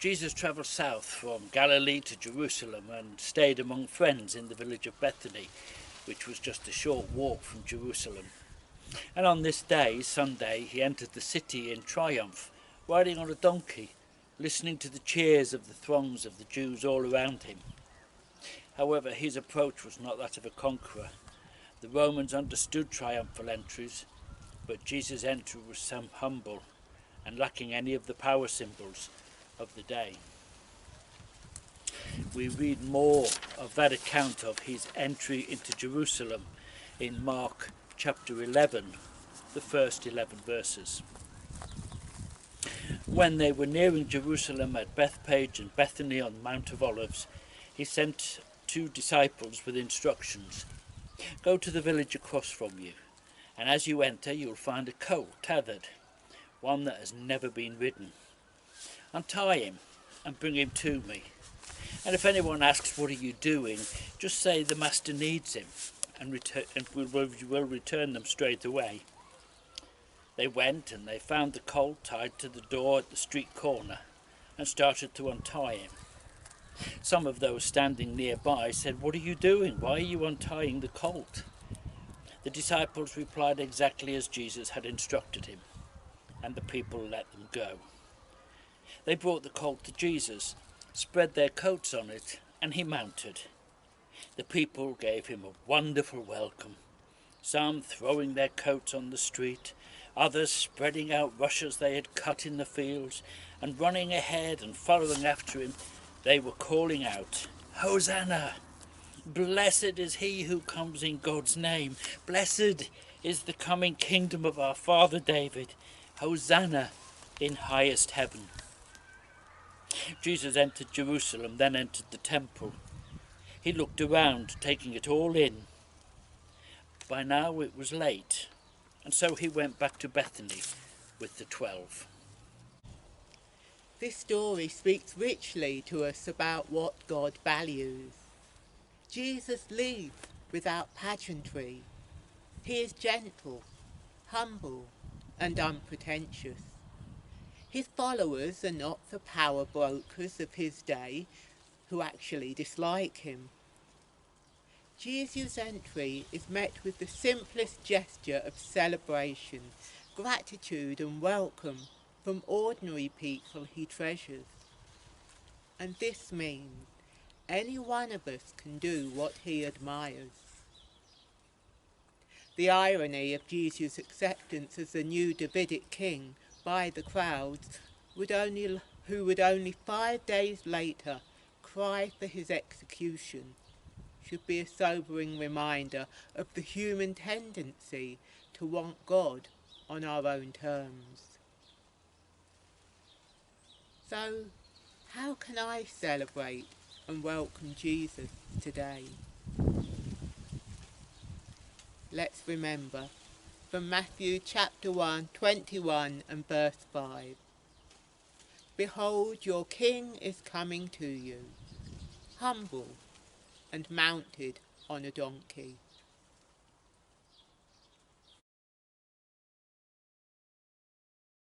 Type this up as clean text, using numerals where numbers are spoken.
Jesus travelled south from Galilee to Jerusalem and stayed among friends in the village of Bethany, which was just a short walk from Jerusalem. And on this day, Sunday, he entered the city in triumph, riding on a donkey, listening to the cheers of the throngs of the Jews all around him. However, his approach was not that of a conqueror. The Romans understood triumphal entries, but Jesus' entry was humble and lacking any of the power symbols of the day. We read more of that account of his entry into Jerusalem in Mark chapter 11, the first 11 verses. When they were nearing Jerusalem at Bethpage and Bethany on the Mount of Olives, he sent 2 disciples with instructions. Go to the village across from you, and as you enter you'll find a colt tethered, one that has never been ridden. Untie him and bring him to me. And if anyone asks, what are you doing, just say the master needs him, and we'll return them straight away. They went and they found the colt tied to the door at the street corner and started to untie him. Some of those standing nearby said, what are you doing? Why are you untying the colt? The disciples replied exactly as Jesus had instructed him, and the people let them go. They brought the colt to Jesus, spread their coats on it, and he mounted. The people gave him a wonderful welcome, some throwing their coats on the street, others spreading out rushes they had cut in the fields, and running ahead and following after him, they were calling out, Hosanna! Blessed is he who comes in God's name. Blessed is the coming kingdom of our father David. Hosanna in highest heaven. Jesus entered Jerusalem, then entered the temple. He looked around, taking it all in. By now it was late, and so he went back to Bethany with the 12. This story speaks richly to us about what God values. Jesus lives without pageantry. He is gentle, humble, and unpretentious. His followers are not the power brokers of his day who actually dislike him. Jesus' entry is met with the simplest gesture of celebration, gratitude and welcome from ordinary people he treasures. And this means any one of us can do what he admires. The irony of Jesus' acceptance as the new Davidic king by the crowds who would only 5 days later cry for his execution should be a sobering reminder of the human tendency to want God on our own terms. So, how can I celebrate and welcome Jesus today? Let's remember from Matthew chapter 1, 21 and verse 5. Behold, your king is coming to you, humble and mounted on a donkey.